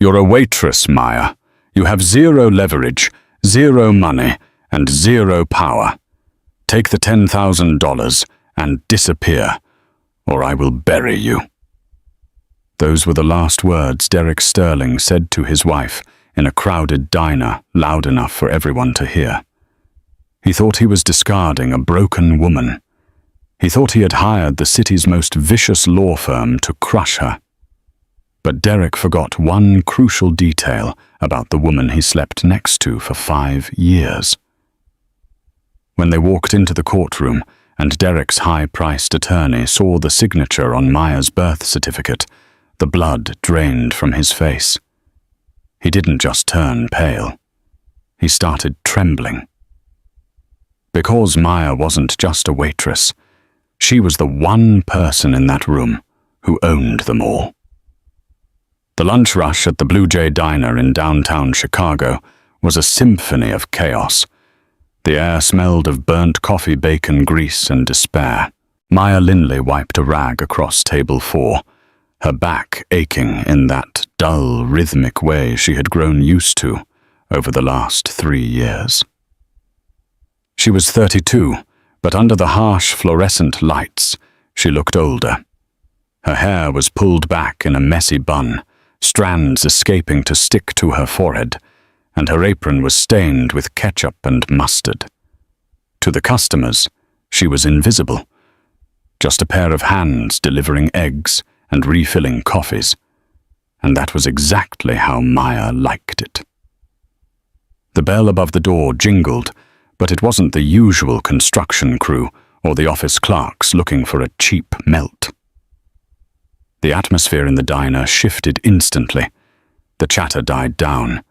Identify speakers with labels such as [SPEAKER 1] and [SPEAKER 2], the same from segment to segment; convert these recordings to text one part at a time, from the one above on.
[SPEAKER 1] You're a waitress, Maya. You have zero leverage, zero money, and zero power. Take the $10,000 and disappear, or I will bury you." Those were the last words Derek Sterling said to his wife in a crowded diner loud enough for everyone to hear. He thought he was discarding a broken woman. He thought he had hired the city's most vicious law firm to crush her. But Derek forgot one crucial detail about the woman he slept next to for 5 years. When they walked into the courtroom and Derek's high-priced attorney saw the signature on Maya's birth certificate, the blood drained from his face. He didn't just turn pale. He started trembling. Because Maya wasn't just a waitress, she was the one person in that room who owned them all. The lunch rush at the Blue Jay Diner in downtown Chicago was a symphony of chaos. The air smelled of burnt coffee, bacon, grease, and despair. Maya Linley wiped a rag across table 4, her back aching in that dull, rhythmic way she had grown used to over the last 3 years. She was 32, but under the harsh fluorescent lights, she looked older. Her hair was pulled back in a messy bun, strands escaping to stick to her forehead, and her apron was stained with ketchup and mustard. To the customers, she was invisible, just a pair of hands delivering eggs and refilling coffees, and that was exactly how Maya liked it. The bell above the door jingled, but it wasn't the usual construction crew or the office clerks looking for a cheap melt. The atmosphere in the diner shifted instantly. The chatter died down.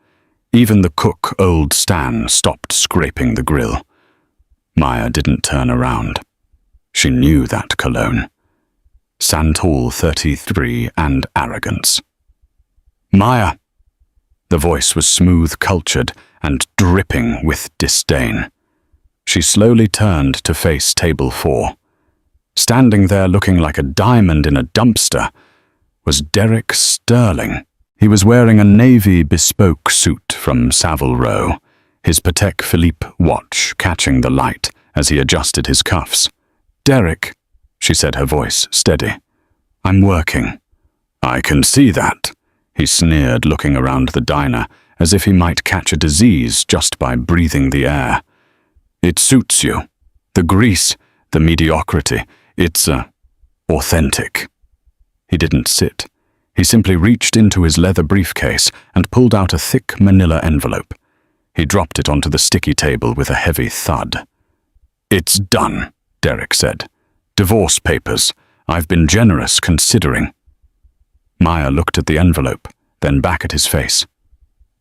[SPEAKER 1] Even the cook, old Stan, stopped scraping the grill. Maya didn't turn around. She knew that cologne. Santal 33 and arrogance. "Maya!" The voice was smooth-cultured and dripping with disdain. She slowly turned to face table 4. Standing there looking like a diamond in a dumpster was Derek Sterling. He was wearing a navy bespoke suit from Savile Row, his Patek Philippe watch catching the light as he adjusted his cuffs. "Derek," she said, her voice steady. "I'm working." "I can see that," he sneered, looking around the diner as if he might catch a disease just by breathing the air. "It suits you. The grease, the mediocrity. It's authentic." He didn't sit. He simply reached into his leather briefcase and pulled out a thick manila envelope. He dropped it onto the sticky table with a heavy thud. "It's done," Derek said. "Divorce papers. I've been generous considering." Maya looked at the envelope, then back at his face.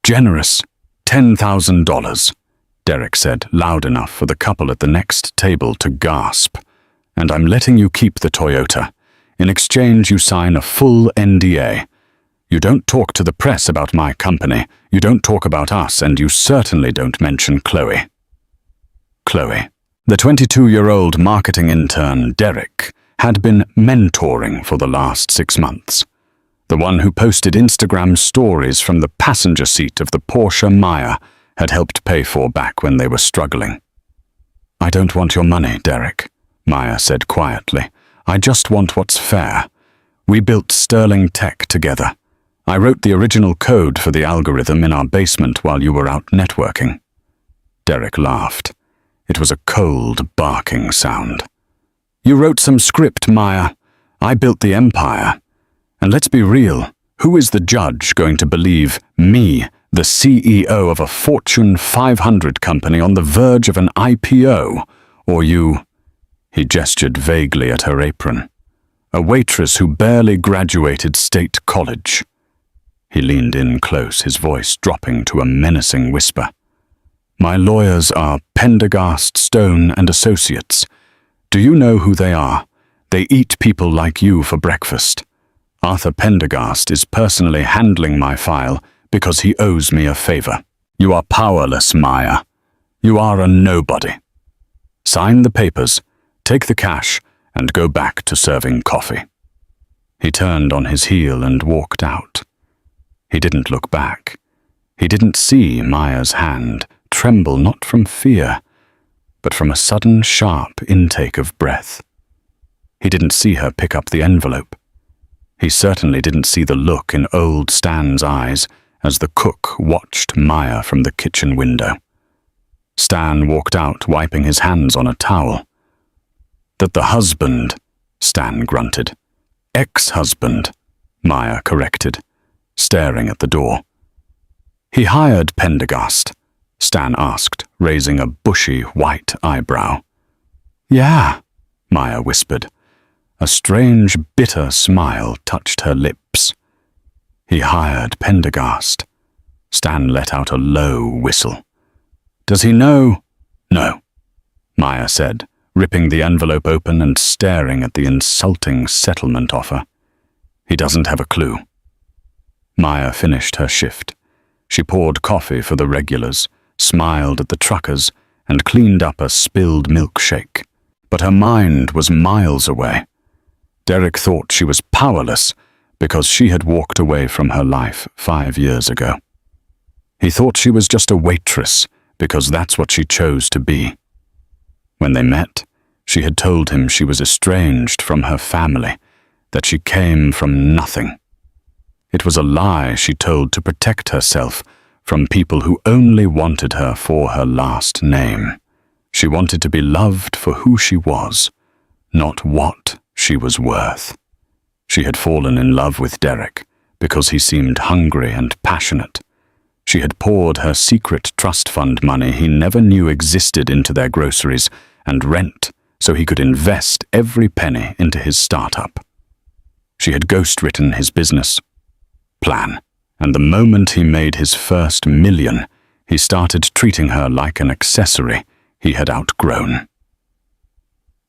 [SPEAKER 1] "Generous? $10,000, Derek said, loud enough for the couple at the next table to gasp. "And I'm letting you keep the Toyota. In exchange, you sign a full NDA. You don't talk to the press about my company, you don't talk about us, and you certainly don't mention Chloe." Chloe. The 22-year-old marketing intern, Derek, had been mentoring for the last 6 months. The one who posted Instagram stories from the passenger seat of the Porsche Maya had helped pay for back when they were struggling. "I don't want your money, Derek," Maya said quietly. "I just want what's fair. We built Sterling Tech together. I wrote the original code for the algorithm in our basement while you were out networking." Derek laughed. It was a cold, barking sound. "You wrote some script, Maya. I built the empire. And let's be real, who is the judge going to believe me, the CEO of a Fortune 500 company on the verge of an IPO, or you?" He gestured vaguely at her apron. "A waitress who barely graduated state college." He leaned in close, his voice dropping to a menacing whisper. "My lawyers are Pendergast, Stone and Associates. Do you know who they are? They eat people like you for breakfast. Arthur Pendergast is personally handling my file because he owes me a favor. You are powerless, Maya. You are a nobody. Sign the papers, take the cash, and go back to serving coffee." He turned on his heel and walked out. He didn't look back. He didn't see Maya's hand tremble not from fear, but from a sudden sharp intake of breath. He didn't see her pick up the envelope. He certainly didn't see the look in old Stan's eyes as the cook watched Maya from the kitchen window. Stan walked out, wiping his hands on a towel. "That the husband," Stan grunted. "Ex-husband," Maya corrected, staring at the door. "He hired Pendergast?" Stan asked, raising a bushy white eyebrow. "Yeah," Maya whispered. A strange, bitter smile touched her lips. "He hired Pendergast." Stan let out a low whistle. "Does he know?" "No," Maya said, ripping the envelope open and staring at the insulting settlement offer. "He doesn't have a clue." Maya finished her shift. She poured coffee for the regulars, smiled at the truckers, and cleaned up a spilled milkshake. But her mind was miles away. Derek thought she was powerless because she had walked away from her life 5 years ago. He thought she was just a waitress because that's what she chose to be. When they met, she had told him she was estranged from her family, that she came from nothing. It was a lie she told to protect herself from people who only wanted her for her last name. She wanted to be loved for who she was, not what she was worth. She had fallen in love with Derek because he seemed hungry and passionate. She had poured her secret trust fund money he never knew existed into their groceries and rent so he could invest every penny into his startup. She had ghostwritten his business plan, and the moment he made his first $1 million, he started treating her like an accessory he had outgrown.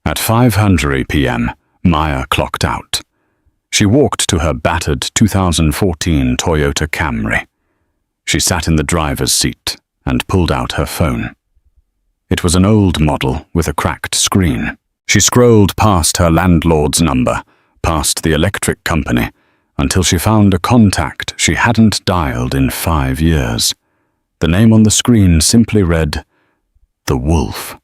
[SPEAKER 1] At 5:00 p.m., Maya clocked out. She walked to her battered 2014 Toyota Camry. She sat in the driver's seat and pulled out her phone. It was an old model with a cracked screen. She scrolled past her landlord's number, past the electric company, until she found a contact she hadn't dialed in 5 years. The name on the screen simply read, "The Wolf."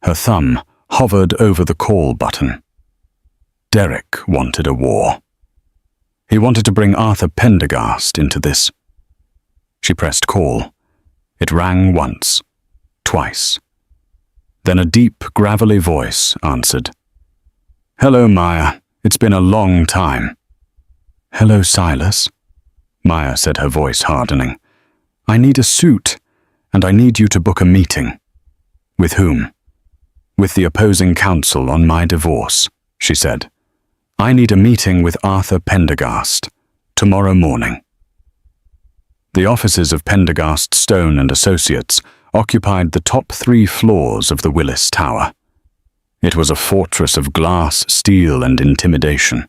[SPEAKER 1] Her thumb hovered over the call button. Derek wanted a war. He wanted to bring Arthur Pendergast into this. She pressed call. It rang once, twice. Then a deep, gravelly voice answered. "Hello, Maya. It's been a long time." "Hello, Silas," Maya said, her voice hardening. "I need a suit, and I need you to book a meeting." "With whom?" "With the opposing counsel on my divorce," she said. "I need a meeting with Arthur Pendergast, tomorrow morning." The offices of Pendergast, Stone and Associates occupied the top 3 floors of the Willis Tower. It was a fortress of glass, steel, and intimidation.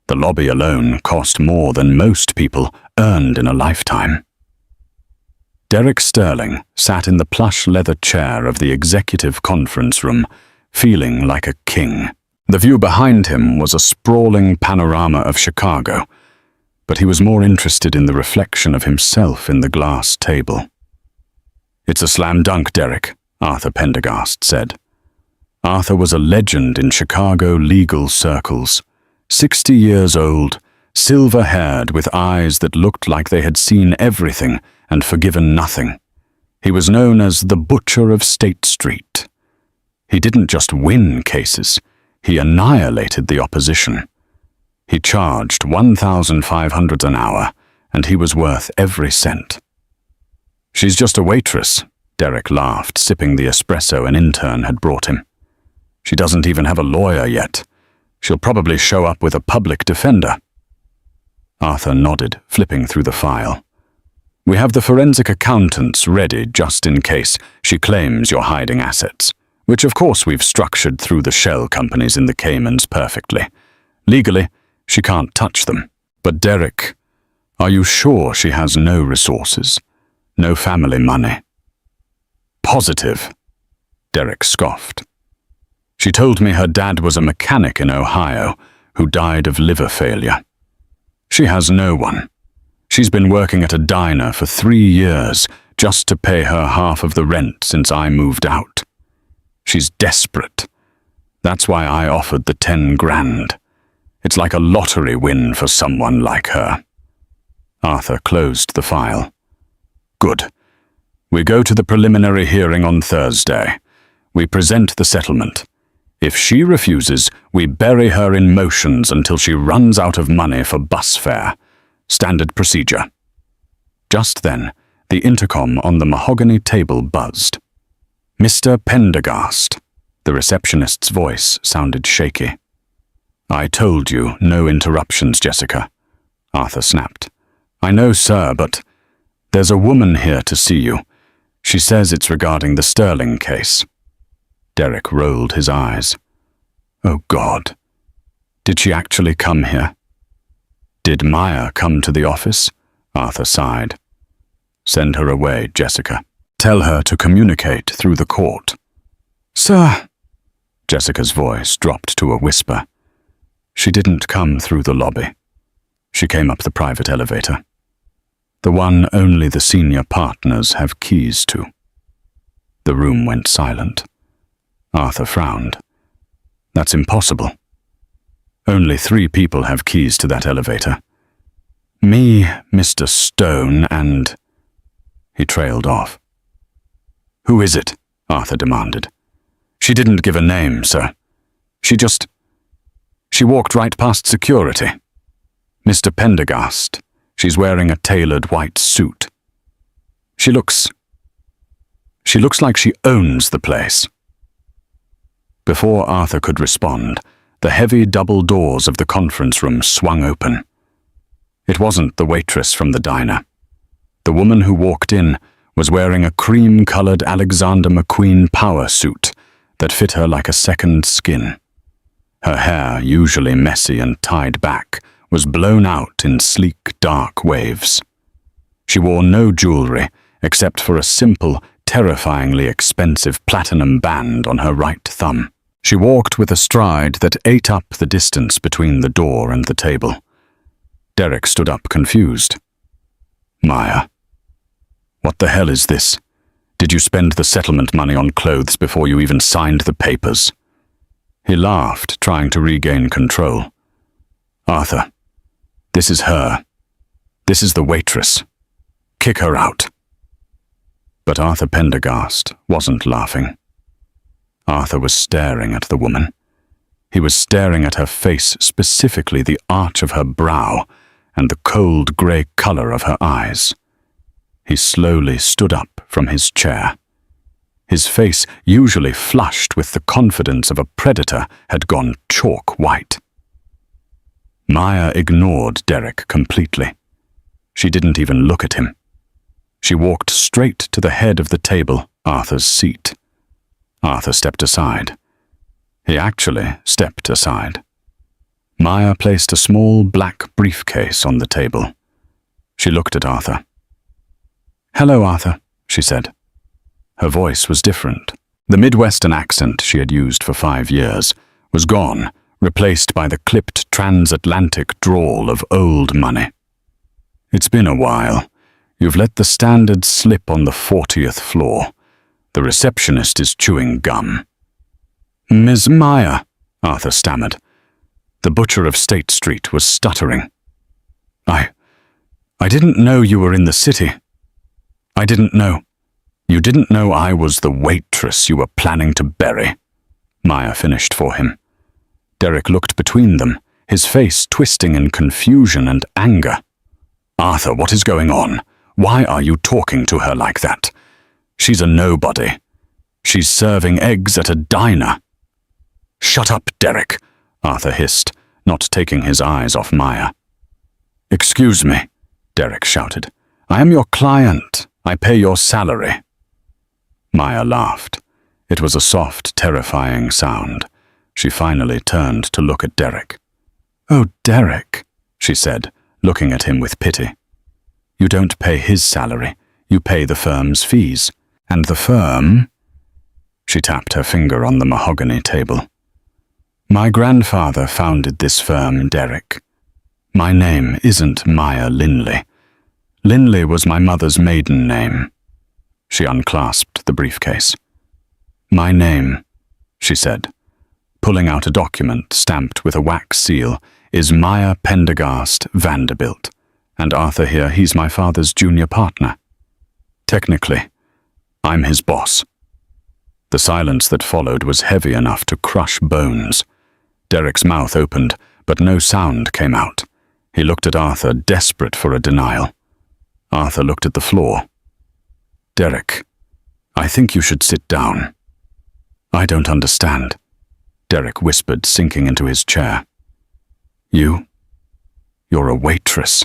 [SPEAKER 1] The lobby alone cost more than most people earned in a lifetime. Derek Sterling sat in the plush leather chair of the executive conference room, feeling like a king. The view behind him was a sprawling panorama of Chicago, but he was more interested in the reflection of himself in the glass table. "It's a slam dunk, Derek," Arthur Pendergast said. Arthur was a legend in Chicago legal circles. 60 years old, silver-haired with eyes that looked like they had seen everything and forgiven nothing. He was known as the Butcher of State Street. He didn't just win cases, he annihilated the opposition. He charged $1,500 an hour, and he was worth every cent. "She's just a waitress," Derek laughed, sipping the espresso an intern had brought him. "She doesn't even have a lawyer yet. She'll probably show up with a public defender." Arthur nodded, flipping through the file. "We have the forensic accountants ready just in case she claims you're hiding assets, which of course we've structured through the shell companies in the Caymans perfectly. Legally, she can't touch them. But Derek, are you sure she has no resources, no family money?" "Positive," Derek scoffed. "She told me her dad was a mechanic in Ohio who died of liver failure. She has no one. She's been working at a diner for 3 years just to pay her half of the rent since I moved out. She's desperate. That's why I offered the 10 grand. It's like a lottery win for someone like her. Arthur closed the file. Good. We go to the preliminary hearing on Thursday. We present the settlement. If she refuses, we bury her in motions until she runs out of money for bus fare. Standard procedure. Just then, the intercom on the mahogany table buzzed. Mr. Pendergast. The receptionist's voice sounded shaky. I told you, no interruptions, Jessica. Arthur snapped. I know, sir, but there's a woman here to see you. She says it's regarding the Sterling case. Derek rolled his eyes. Oh, God. Did she actually come here? Did Maya come to the office? Arthur sighed. Send her away, Jessica. Tell her to communicate through the court. Sir. Jessica's voice dropped to a whisper. She didn't come through the lobby. She came up the private elevator. The one only the senior partners have keys to. The room went silent. Arthur frowned. That's impossible. Only 3 people have keys to that elevator. Me, Mr. Stone, and... He trailed off. Who is it? Arthur demanded. She didn't give a name, sir. She walked right past security. Mr. Pendergast. She's wearing a tailored white suit. She looks like she owns the place. Before Arthur could respond, the heavy double doors of the conference room swung open. It wasn't the waitress from the diner. The woman who walked in was wearing a cream-colored Alexander McQueen power suit that fit her like a second skin. Her hair, usually messy and tied back, was blown out in sleek, dark waves. She wore no jewelry except for a simple, terrifyingly expensive platinum band on her right thumb. She walked with a stride that ate up the distance between the door and the table. Derek stood up confused. Maya. What the hell is this? Did you spend the settlement money on clothes before you even signed the papers? He laughed, trying to regain control. Arthur, this is her. This is the waitress. Kick her out. But Arthur Pendergast wasn't laughing. Arthur was staring at the woman. He was staring at her face, specifically the arch of her brow and the cold grey colour of her eyes. He slowly stood up from his chair. His face, usually flushed with the confidence of a predator, had gone chalk white. Maya ignored Derek completely. She didn't even look at him. She walked straight to the head of the table, Arthur's seat. Arthur stepped aside. He actually stepped aside. Maya placed a small black briefcase on the table. She looked at Arthur. Hello, Arthur, she said. Her voice was different. The Midwestern accent she had used for 5 years was gone, replaced by the clipped transatlantic drawl of old money. It's been a while. You've let the standard slip on the 40th floor. The receptionist is chewing gum. Ms. Maya, Arthur stammered. The butcher of State Street was stuttering. I didn't know you were in the city. I didn't know. You didn't know I was the waitress you were planning to bury. Maya finished for him. Derek looked between them, his face twisting in confusion and anger. Arthur, what is going on? Why are you talking to her like that? She's a nobody. She's serving eggs at a diner. Shut up, Derek, Arthur hissed, not taking his eyes off Maya. Excuse me, Derek shouted. I am your client. I pay your salary. Maya laughed. It was a soft, terrifying sound. She finally turned to look at Derek. Oh, Derek, she said, looking at him with pity. You don't pay his salary. You pay the firm's fees. And the firm... She tapped her finger on the mahogany table. My grandfather founded this firm, Derek. My name isn't Maya Linley. Linley was my mother's maiden name. She unclasped the briefcase. My name, she said, pulling out a document stamped with a wax seal, is Maya Pendergast Vanderbilt, and Arthur here, he's my father's junior partner. Technically, I'm his boss. The silence that followed was heavy enough to crush bones. Derek's mouth opened, but no sound came out. He looked at Arthur, desperate for a denial. Arthur looked at the floor. Derek, I think you should sit down. I don't understand, Derek whispered, sinking into his chair. You're a waitress.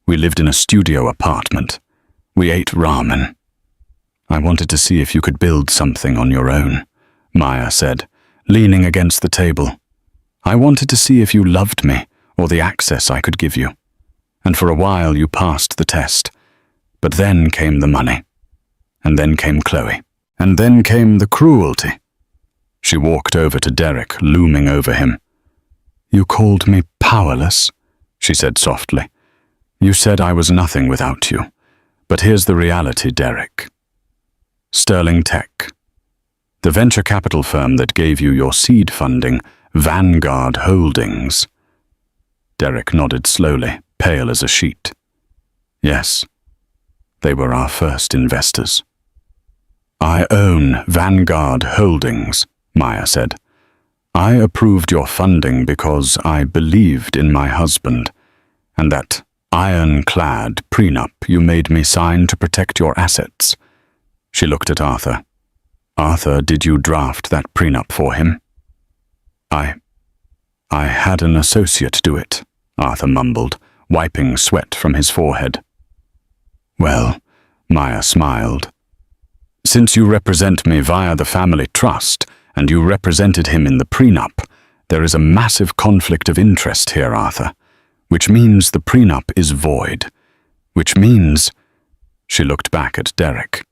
[SPEAKER 1] We lived in a studio apartment. We ate ramen. I wanted to see if you could build something on your own, Maya said, leaning against the table. I wanted to see if you loved me or the access I could give you. And for a while you passed the test. But then came the money. And then came Chloe. And then came the cruelty. She walked over to Derek, looming over him. You called me powerless, she said softly. You said I was nothing without you. But here's the reality, Derek. Sterling Tech, the venture capital firm that gave you your seed funding, Vanguard Holdings. Derek nodded slowly, pale as a sheet. Yes, they were our first investors. I own Vanguard Holdings, Maya said. I approved your funding because I believed in my husband, and that ironclad prenup you made me sign to protect your assets. She looked at Arthur. Arthur, did you draft that prenup for him? I had an associate do it, Arthur mumbled, wiping sweat from his forehead. Well, Maya smiled. Since you represent me via the family trust, and you represented him in the prenup, there is a massive conflict of interest here, Arthur, which means the prenup is void, which means... She looked back at Derek.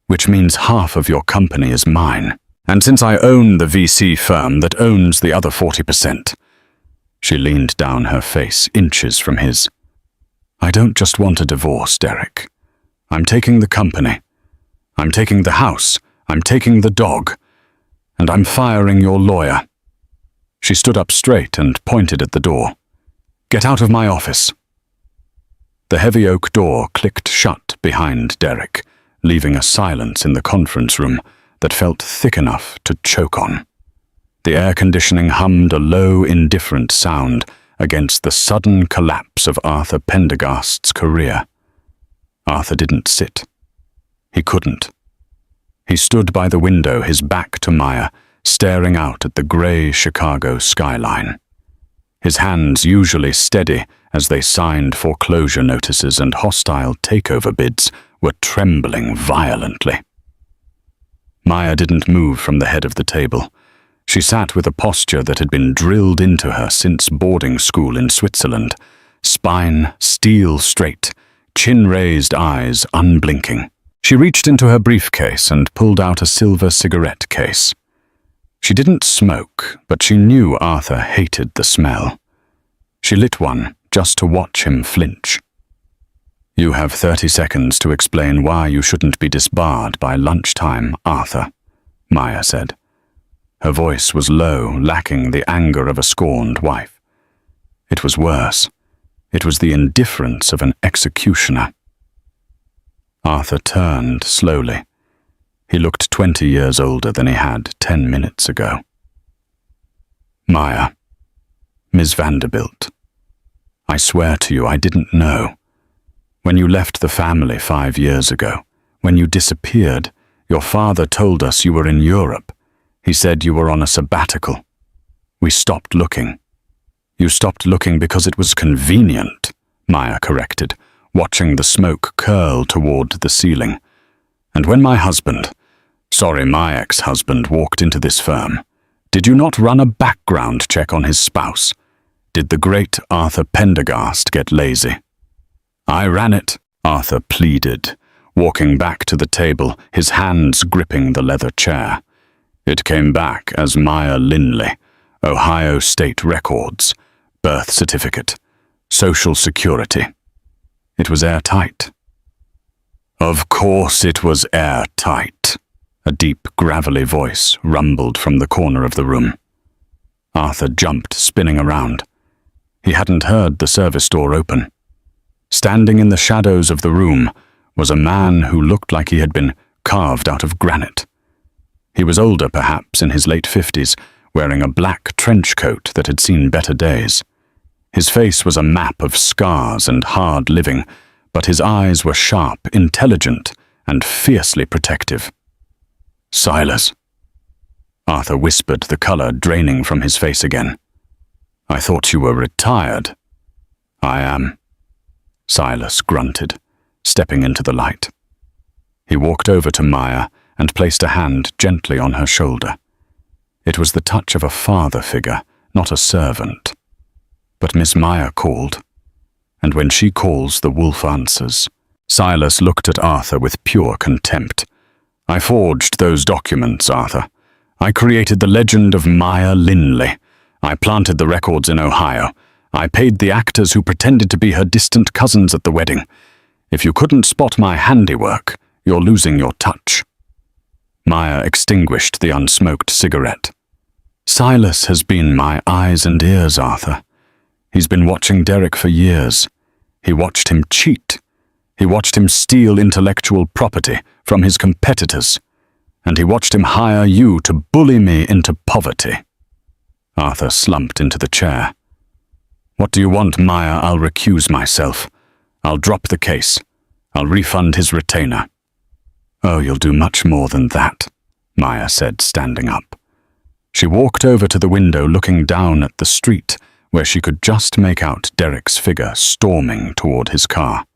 [SPEAKER 1] Which means half of your company is mine. And since I own the VC firm that owns the other 40%, she leaned down, her face inches from his. I don't just want a divorce, Derek. I'm taking the company. I'm taking the house. I'm taking the dog. And I'm firing your lawyer. She stood up straight and pointed at the door. Get out of my office. The heavy oak door clicked shut behind Derek, leaving a silence in the conference room that felt thick enough to choke on. The air conditioning hummed a low, indifferent sound against the sudden collapse of Arthur Pendergast's career. Arthur didn't sit. He couldn't. He stood by the window, his back to Maya, staring out at the grey Chicago skyline. His hands, usually steady as they signed foreclosure notices and hostile takeover bids, were trembling violently. Maya didn't move from the head of the table. She sat with a posture that had been drilled into her since boarding school in Switzerland, spine steel straight, chin-raised eyes unblinking. She reached into her briefcase and pulled out a silver cigarette case. She didn't smoke, but she knew Arthur hated the smell. She lit one just to watch him flinch. You have 30 seconds to explain why you shouldn't be disbarred by lunchtime, Arthur, Maya said. Her voice was low, lacking the anger of a scorned wife. It was worse. It was the indifference of an executioner. Arthur turned slowly. He looked 20 years older than he had 10 minutes ago. Maya, Ms. Vanderbilt, I swear to you I didn't know. When you left the family 5 years ago, when you disappeared, your father told us you were in Europe. He said you were on a sabbatical. We stopped looking. You stopped looking because it was convenient, Maya corrected, watching the smoke curl toward the ceiling. And when my ex-husband walked into this firm, did you not run a background check on his spouse? Did the great Arthur Pendergast get lazy? I ran it, Arthur pleaded, walking back to the table, his hands gripping the leather chair. It came back as Maya Linley, Ohio State Records, birth certificate, Social Security. It was airtight. Of course it was airtight. A deep, gravelly voice rumbled from the corner of the room. Arthur jumped, spinning around. He hadn't heard the service door open. Standing in the shadows of the room was a man who looked like he had been carved out of granite. He was older, perhaps in his late 50s, wearing a black trench coat that had seen better days. His face was a map of scars and hard living, but his eyes were sharp, intelligent, and fiercely protective. "Silas," Arthur whispered, the colour draining from his face again. "I thought you were retired." "I am," Silas grunted, stepping into the light. He walked over to Maya and placed a hand gently on her shoulder. It was the touch of a father figure, not a servant. But Miss Maya called, and when she calls, the wolf answers. Silas looked at Arthur with pure contempt. "I forged those documents, Arthur. I created the legend of Maya Linley. I planted the records in Ohio. I paid the actors who pretended to be her distant cousins at the wedding. If you couldn't spot my handiwork, you're losing your touch." Maya extinguished the unsmoked cigarette. "Silas has been my eyes and ears, Arthur. He's been watching Derek for years. He watched him cheat. He watched him steal intellectual property from his competitors. And he watched him hire you to bully me into poverty." Arthur slumped into the chair. "What do you want, Maya? I'll recuse myself. I'll drop the case. I'll refund his retainer." "Oh, you'll do much more than that," Maya said, standing up. She walked over to the window, looking down at the street, where she could just make out Derek's figure storming toward his car.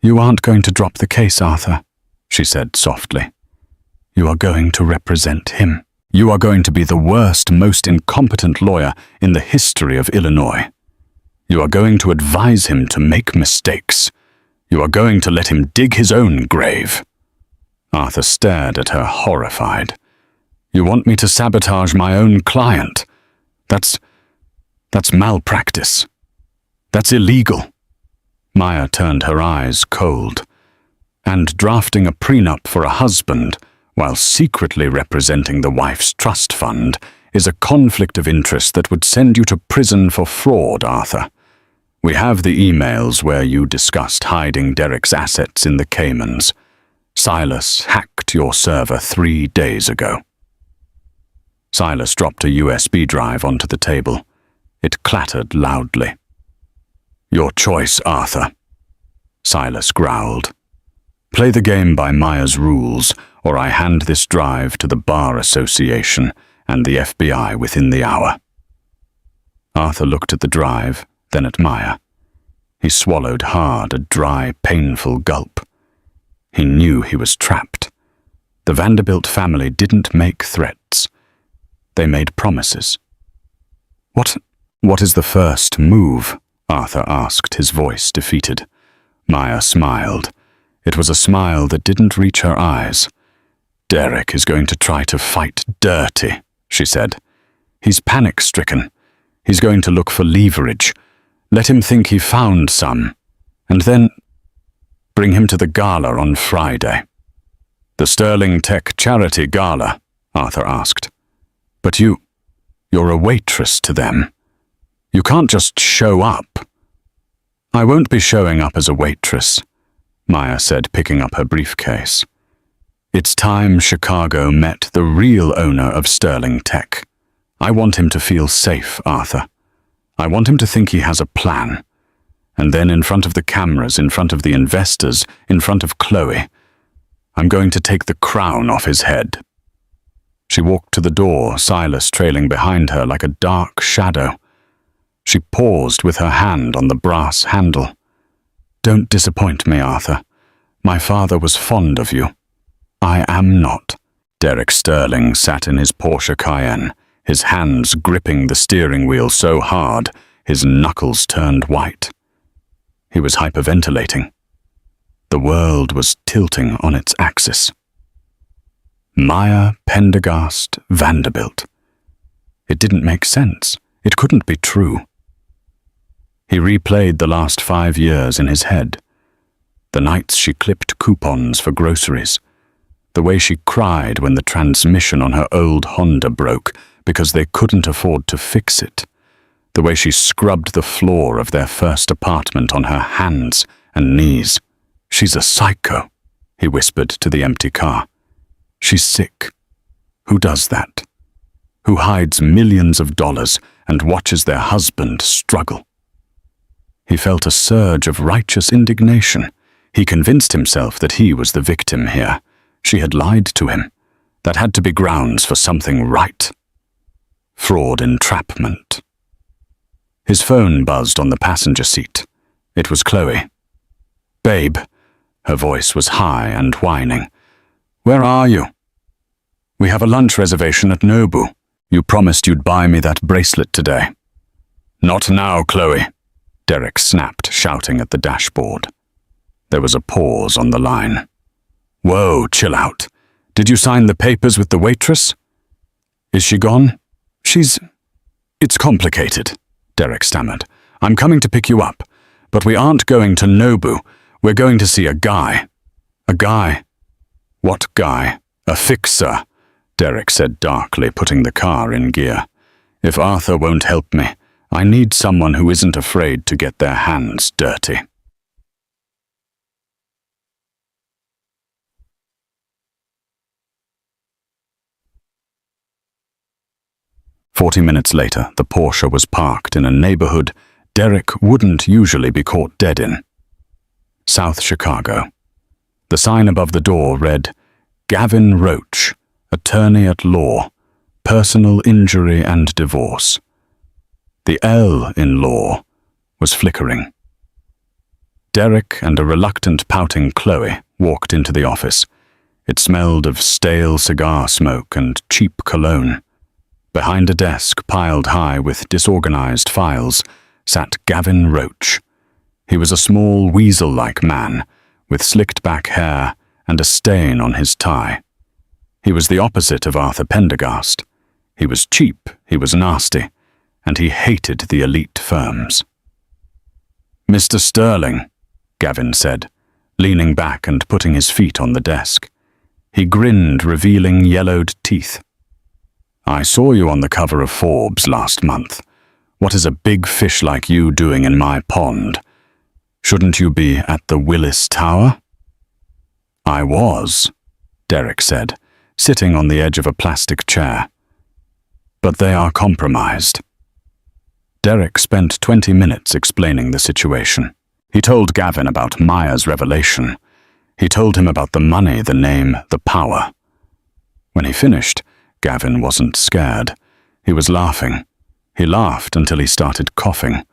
[SPEAKER 1] "You aren't going to drop the case, Arthur," she said softly. "You are going to represent him. You are going to be the worst, most incompetent lawyer in the history of Illinois. You are going to advise him to make mistakes. You are going to let him dig his own grave." Arthur stared at her, horrified. "You want me to sabotage my own client? That's malpractice. That's illegal." Maya turned her eyes cold. "And drafting a prenup for a husband while secretly representing the wife's trust fund is a conflict of interest that would send you to prison for fraud, Arthur. We have the emails where you discussed hiding Derek's assets in the Caymans. Silas hacked your server 3 days ago." Silas dropped a USB drive onto the table. It clattered loudly. "Your choice, Arthur," Silas growled. "Play the game by Maya's rules, or I hand this drive to the Bar Association and the FBI within the hour." Arthur looked at the drive, then at Maya. He swallowed hard, a dry, painful gulp. He knew he was trapped. The Vanderbilt family didn't make threats. They made promises. What is the first move?" Arthur asked, his voice defeated. Maya smiled. It was a smile that didn't reach her eyes. "Derek is going to try to fight dirty," she said. "He's panic-stricken. He's going to look for leverage. Let him think he found some. And then bring him to the gala on Friday." "The Sterling Tech Charity Gala?" Arthur asked. "But you're a waitress to them. You can't just show up." "I won't be showing up as a waitress," Maya said, picking up her briefcase. "It's time Chicago met the real owner of Sterling Tech. I want him to feel safe, Arthur. I want him to think he has a plan. And then in front of the cameras, in front of the investors, in front of Chloe, I'm going to take the crown off his head." She walked to the door, Silas trailing behind her like a dark shadow. She paused with her hand on the brass handle. "Don't disappoint me, Arthur. My father was fond of you. I am not." Derek Sterling sat in his Porsche Cayenne, his hands gripping the steering wheel so hard, his knuckles turned white. He was hyperventilating. The world was tilting on its axis. Maya Pendergast Vanderbilt. It didn't make sense. It couldn't be true. He replayed the last 5 years in his head. The nights she clipped coupons for groceries. The way she cried when the transmission on her old Honda broke because they couldn't afford to fix it. The way she scrubbed the floor of their first apartment on her hands and knees. "She's a psycho," he whispered to the empty car. "She's sick. Who does that? Who hides millions of dollars and watches their husband struggle?" He felt a surge of righteous indignation. He convinced himself that he was the victim here. She had lied to him. That had to be grounds for something right. Fraud entrapment. His phone buzzed on the passenger seat. It was Chloe. "Babe," her voice was high and whining. "Where are you?" "We have a lunch reservation at Nobu. You promised you'd buy me that bracelet today." "Not now, Chloe," Derek snapped, shouting at the dashboard. There was a pause on the line. "Whoa, chill out. Did you sign the papers with the waitress?" "Is she gone?" It's complicated," Derek stammered. "I'm coming to pick you up, but we aren't going to Nobu. We're going to see a guy." "A guy? What guy?" "A fixer," Derek said darkly, putting the car in gear. "If Arthur won't help me, I need someone who isn't afraid to get their hands dirty." "40 minutes later, the Porsche was parked in a neighborhood Derek wouldn't usually be caught dead in. South Chicago. The sign above the door read, "Gavin Roach, Attorney at Law, Personal Injury and Divorce." The L in law was flickering. Derek and a reluctant, pouting Chloe walked into the office. It smelled of stale cigar smoke and cheap cologne. Behind a desk piled high with disorganized files sat Gavin Roach. He was a small, weasel-like man with slicked-back hair and a stain on his tie. He was the opposite of Arthur Pendergast. He was cheap, he was nasty, and he hated the elite firms. "Mr. Sterling," Gavin said, leaning back and putting his feet on the desk. He grinned, revealing yellowed teeth. "I saw you on the cover of Forbes last month. What is a big fish like you doing in my pond? Shouldn't you be at the Willis Tower?" "I was," Derek said, sitting on the edge of a plastic chair. "But they are compromised." Derek spent 20 minutes explaining the situation. He told Gavin about Maya's revelation. He told him about the money, the name, the power. When he finished, Gavin wasn't scared. He was laughing. He laughed until he started coughing.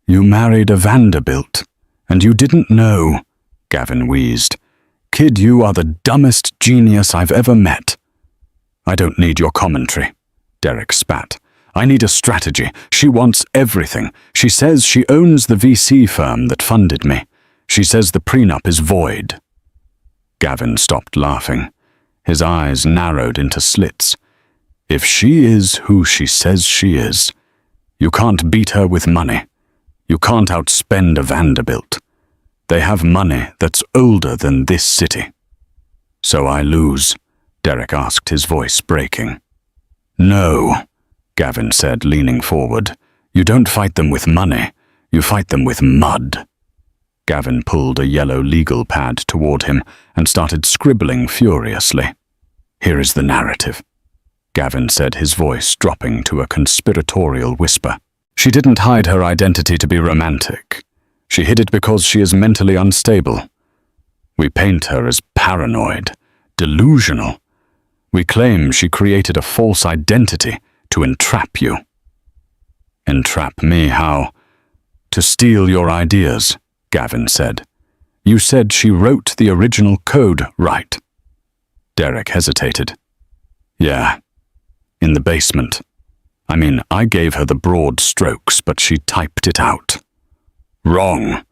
[SPEAKER 1] "You married a Vanderbilt, and you didn't know," Gavin wheezed. "Kid, you are the dumbest genius I've ever met." "I don't need your commentary," Derek spat. "I need a strategy. She wants everything. She says she owns the VC firm that funded me. She says the prenup is void." Gavin stopped laughing. His eyes narrowed into slits. "If she is who she says she is, you can't beat her with money. You can't outspend a Vanderbilt. They have money that's older than this city." "So I lose?" Derek asked, his voice breaking. "No," Gavin said, leaning forward. "You don't fight them with money. You fight them with mud." Gavin pulled a yellow legal pad toward him and started scribbling furiously. "Here is the narrative," Gavin said, his voice dropping to a conspiratorial whisper. "She didn't hide her identity to be romantic. She hid it because she is mentally unstable. We paint her as paranoid, delusional. We claim she created a false identity to entrap you." "Entrap me how?" "To steal your ideas," Gavin said. "You said she wrote the original code, right?" Derek hesitated. "Yeah. In the basement. I mean, I gave her the broad strokes, but she typed it out." "Wrong."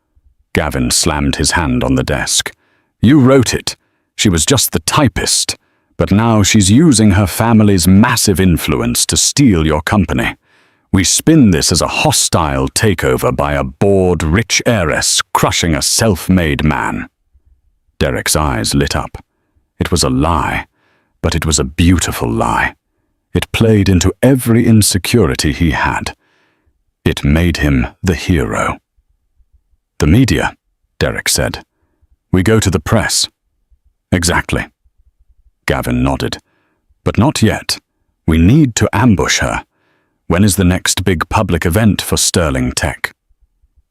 [SPEAKER 1] Gavin slammed his hand on the desk. "You wrote it. She was just the typist. But now she's using her family's massive influence to steal your company. We spin this as a hostile takeover by a bored, rich heiress crushing a self-made man. Derek's eyes lit up. It was a lie, but it was a beautiful lie. It played into every insecurity he had. It made him the hero. The media, Derek said. We go to the press. Exactly. Gavin nodded. But not yet. We need to ambush her. When is the next big public event for Sterling Tech?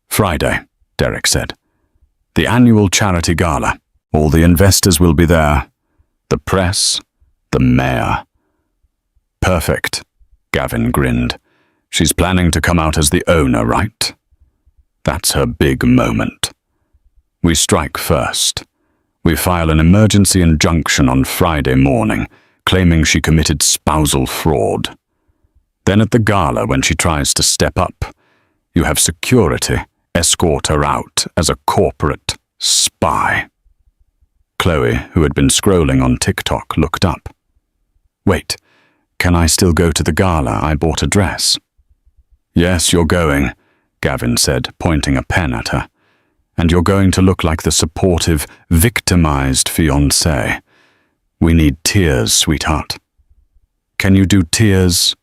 [SPEAKER 1] Friday, Derek said. The annual charity gala. All the investors will be there. The press, the mayor. Perfect, Gavin grinned. She's planning to come out as the owner, right? That's her big moment. We strike first. We file an emergency injunction on Friday morning, claiming she committed spousal fraud. Then at the gala, when she tries to step up, you have security escort her out as a corporate spy. Chloe, who had been scrolling on TikTok, looked up. Wait, can I still go to the gala? I bought a dress. Yes, you're going, Gavin said, pointing a pen at her. And you're going to look like the supportive, victimized fiancé. We need tears, sweetheart. Can you do tears?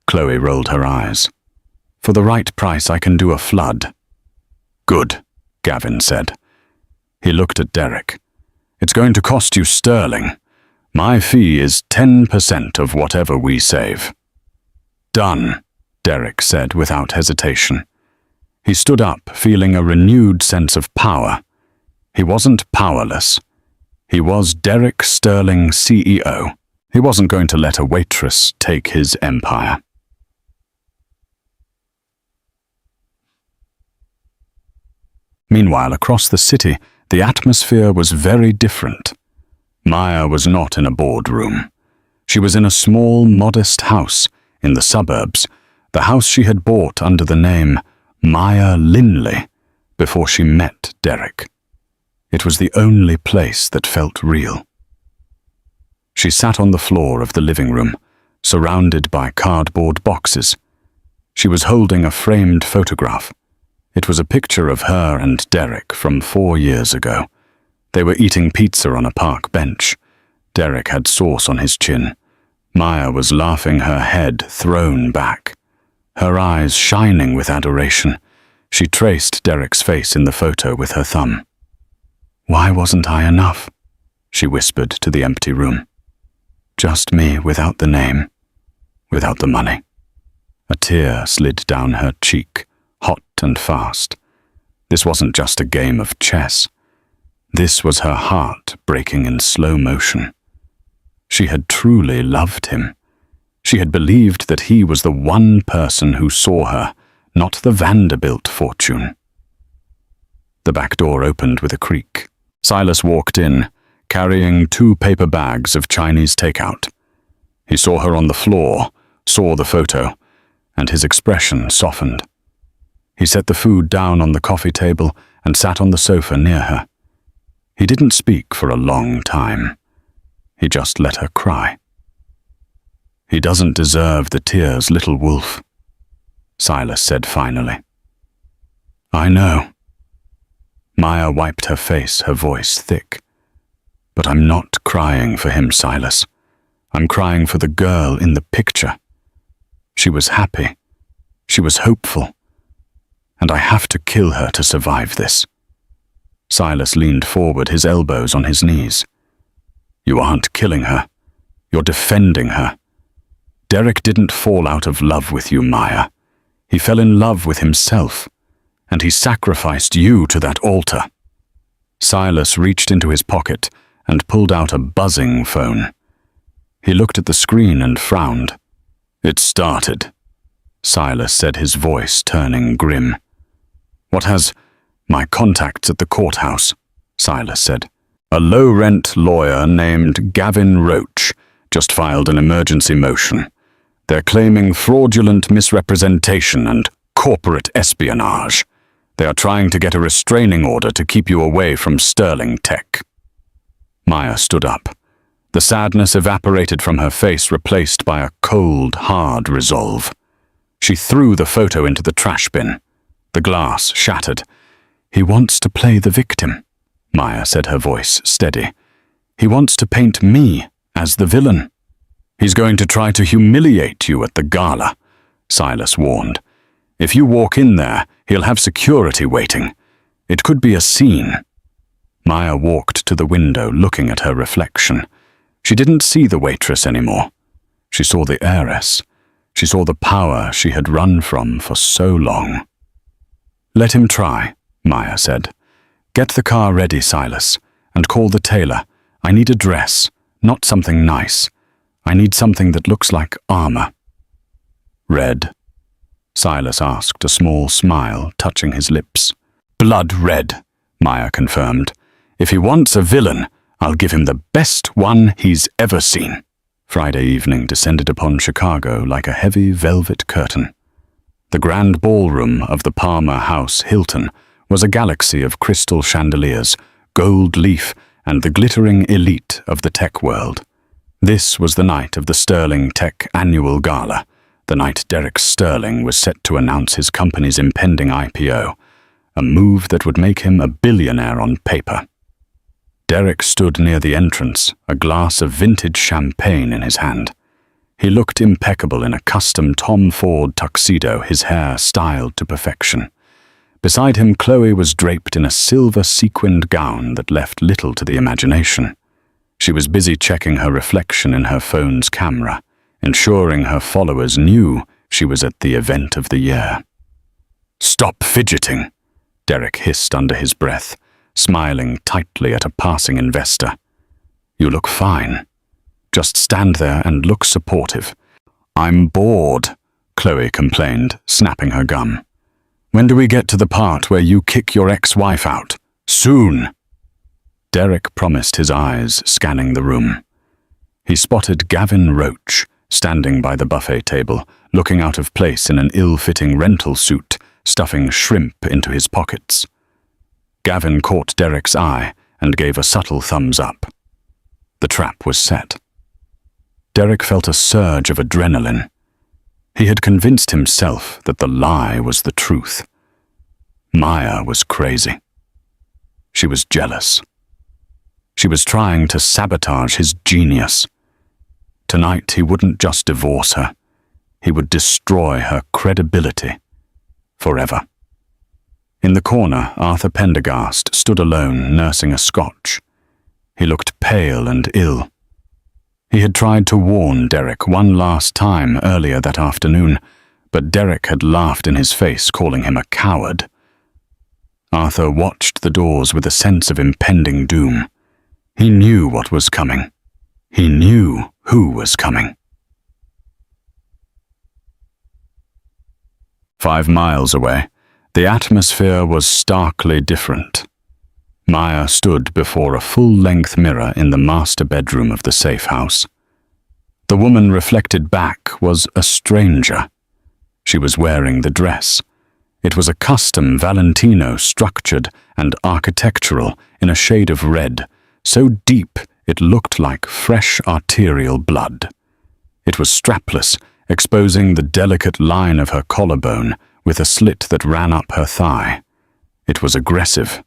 [SPEAKER 1] Chloe rolled her eyes. For the right price, I can do a flood. Good, Gavin said. He looked at Derek. It's going to cost you sterling. My fee is 10% of whatever we save. Done, Derek said without hesitation. He stood up, feeling a renewed sense of power. He wasn't powerless. He was Derek Sterling, CEO. He wasn't going to let a waitress take his empire. Meanwhile, across the city, the atmosphere was very different. Maya was not in a boardroom. She was in a small, modest house in the suburbs, the house she had bought under the name Maya Linley before she met Derek. It was the only place that felt real. She sat on the floor of the living room, surrounded by cardboard boxes. She was holding a framed photograph. It was a picture of her and Derek from 4 years ago. They were eating pizza on a park bench. Derek had sauce on his chin. Maya was laughing, her head thrown back, her eyes shining with adoration. She traced Derek's face in the photo with her thumb. Why wasn't I enough? She whispered to the empty room. Just me without the name, without the money. A tear slid down her cheek, hot and fast. This wasn't just a game of chess. This was her heart breaking in slow motion. She had truly loved him. She had believed that he was the one person who saw her, not the Vanderbilt fortune. The back door opened with a creak. Silas walked in, carrying 2 paper bags of Chinese takeout. He saw her on the floor, saw the photo, and his expression softened. He set the food down on the coffee table and sat on the sofa near her. He didn't speak for a long time. He just let her cry. He doesn't deserve the tears, little wolf, Silas said finally. I know. Maya wiped her face, her voice thick. But I'm not crying for him, Silas. I'm crying for the girl in the picture. She was happy. She was hopeful. And I have to kill her to survive this. Silas leaned forward, his elbows on his knees. You aren't killing her. You're defending her. Derek didn't fall out of love with you, Maya. He fell in love with himself, and he sacrificed you to that altar. Silas reached into his pocket and pulled out a buzzing phone. He looked at the screen and frowned. It started, Silas said, his voice turning grim. What has... My contacts at the courthouse, Silas said. A low-rent lawyer named Gavin Roach just filed an emergency motion. They're claiming fraudulent misrepresentation and corporate espionage. They are trying to get a restraining order to keep you away from Sterling Tech. Maya stood up. The sadness evaporated from her face, replaced by a cold, hard resolve. She threw the photo into the trash bin. The glass shattered. "He wants to play the victim," Maya said, her voice steady. "He wants to paint me as the villain." "He's going to try to humiliate you at the gala," Silas warned. "If you walk in there, he'll have security waiting. It could be a scene." Maya walked to the window, looking at her reflection. She didn't see the waitress anymore. She saw the heiress. She saw the power she had run from for so long. "Let him try," Maya said. "Get the car ready, Silas, and call the tailor. I need a dress, not something nice. I need something that looks like armor." "Red?" Silas asked, a small smile touching his lips. "Blood red," Maya confirmed. "If he wants a villain, I'll give him the best one he's ever seen." Friday evening descended upon Chicago like a heavy velvet curtain. The grand ballroom of the Palmer House Hilton was a galaxy of crystal chandeliers, gold leaf, and the glittering elite of the tech world. This was the night of the Sterling Tech Annual Gala, the night Derek Sterling was set to announce his company's impending IPO, a move that would make him a billionaire on paper. Derek stood near the entrance, a glass of vintage champagne in his hand. He looked impeccable in a custom Tom Ford tuxedo, his hair styled to perfection. Beside him, Chloe was draped in a silver sequined gown that left little to the imagination. She was busy checking her reflection in her phone's camera, ensuring her followers knew she was at the event of the year. "Stop fidgeting," Derek hissed under his breath, smiling tightly at a passing investor. "You look fine. Just stand there and look supportive." "I'm bored," Chloe complained, snapping her gum. "When do we get to the part where you kick your ex-wife out? Soon." Derek promised, his eyes scanning the room. He spotted Gavin Roach, standing by the buffet table, looking out of place in an ill-fitting rental suit, stuffing shrimp into his pockets. Gavin caught Derek's eye and gave a subtle thumbs up. The trap was set. Derek felt a surge of adrenaline. He had convinced himself that the lie was the truth. Maya was crazy. She was jealous. She was trying to sabotage his genius. Tonight he wouldn't just divorce her. He would destroy her credibility. Forever. In the corner, Arthur Pendergast stood alone, nursing a scotch. He looked pale and ill. He had tried to warn Derek one last time earlier that afternoon, but Derek had laughed in his face, calling him a coward. Arthur watched the doors with a sense of impending doom. He knew what was coming. He knew who was coming. 5 miles away, the atmosphere was starkly different. Maya stood before a full-length mirror in the master bedroom of the safe house. The woman reflected back was a stranger. She was wearing the dress. It was a custom Valentino, structured and architectural in a shade of red, so deep it looked like fresh arterial blood. It was strapless, exposing the delicate line of her collarbone with a slit that ran up her thigh. It was aggressive.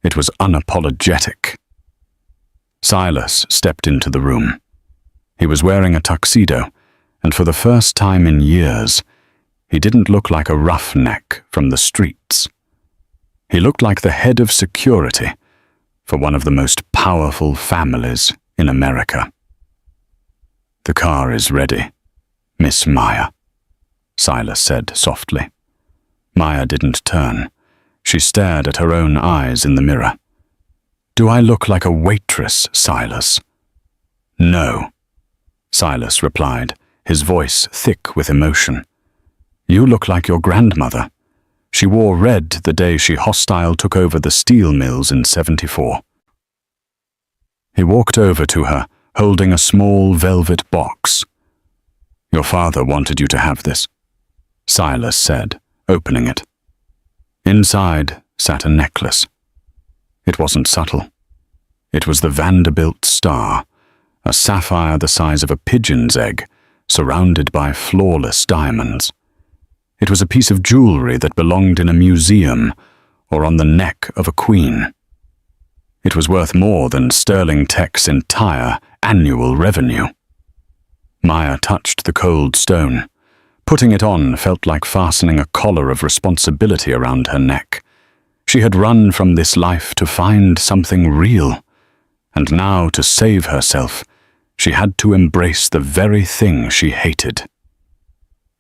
[SPEAKER 1] It was unapologetic. Silas stepped into the room. He was wearing a tuxedo, and for the first time in years, he didn't look like a roughneck from the streets. He looked like the head of security for one of the most powerful families in America. "The car is ready, Miss Maya," Silas said softly. Maya didn't turn. She stared at her own eyes in the mirror. "Do I look like a waitress, Silas?" "No," Silas replied, his voice thick with emotion. "You look like your grandmother. She wore red the day she hostile took over the steel mills in '74. He walked over to her, holding a small velvet box. "Your father wanted you to have this," Silas said, opening it. Inside sat a necklace. It wasn't subtle. It was the Vanderbilt star, a sapphire the size of a pigeon's egg, surrounded by flawless diamonds. It was a piece of jewelry that belonged in a museum or on the neck of a queen. It was worth more than Sterling Tech's entire annual revenue. Maya touched the cold stone. Putting it on felt like fastening a collar of responsibility around her neck. She had run from this life to find something real, and now to save herself, she had to embrace the very thing she hated.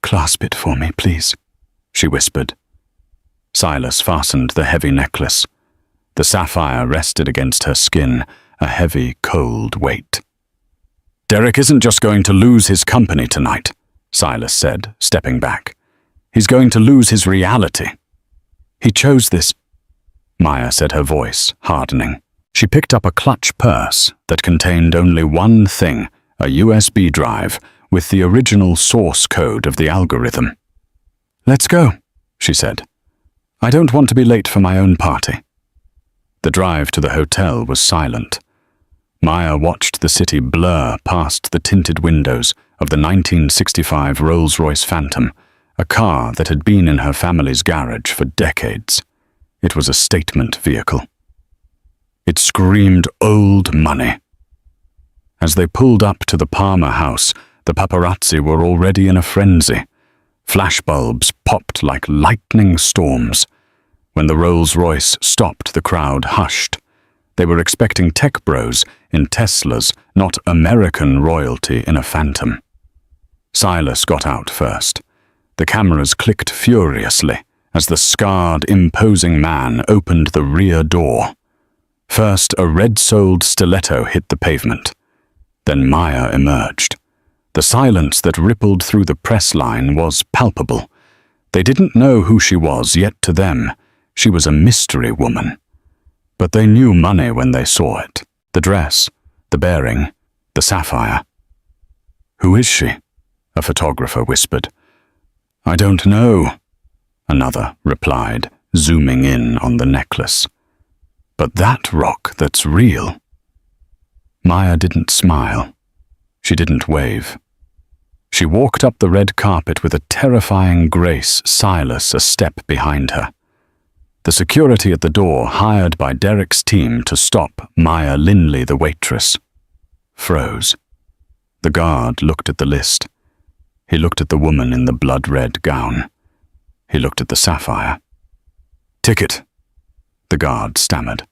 [SPEAKER 1] "Clasp it for me, please," she whispered. Silas fastened the heavy necklace. The sapphire rested against her skin, a heavy, cold weight. "Derek isn't just going to lose his company tonight," Silas said, stepping back. "He's going to lose his reality." "He chose this," Maya said, her voice hardening. She picked up a clutch purse that contained only one thing, a USB drive with the original source code of the algorithm. "Let's go," she said. "I don't want to be late for my own party." The drive to the hotel was silent. Maya watched the city blur past the tinted windows of the 1965 Rolls-Royce Phantom, a car that had been in her family's garage for decades. It was a statement vehicle. It screamed old money. As they pulled up to the Palmer house, the paparazzi were already in a frenzy. Flashbulbs popped like lightning storms. When the Rolls-Royce stopped, the crowd hushed. They were expecting tech bros in Teslas, not American royalty in a Phantom. Silas got out first. The cameras clicked furiously as the scarred, imposing man opened the rear door. First, a red-soled stiletto hit the pavement. Then Maya emerged. The silence that rippled through the press line was palpable. They didn't know who she was, yet to them, she was a mystery woman. But they knew money when they saw it. The dress, the bearing, the sapphire. "Who is she?" a photographer whispered. "I don't know," another replied, zooming in on the necklace. "But that rock that's real." Maya didn't smile. She didn't wave. She walked up the red carpet with a terrifying grace, Silas a step behind her. The security at the door, hired by Derek's team to stop Maya Linley, the waitress, froze. The guard looked at the list. He looked at the woman in the blood-red gown. He looked at the sapphire. "Ticket," the guard stammered.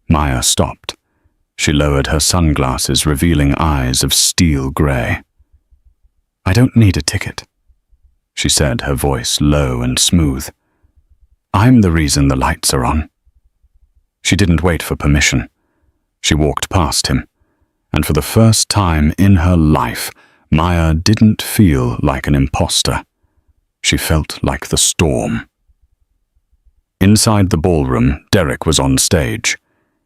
[SPEAKER 1] Maya stopped. She lowered her sunglasses, revealing eyes of steel grey. "I don't need a ticket," she said, her voice low and smooth. "I'm the reason the lights are on." She didn't wait for permission. She walked past him, and for the first time in her life, Maya didn't feel like an imposter. She felt like the storm. Inside the ballroom, Derek was on stage.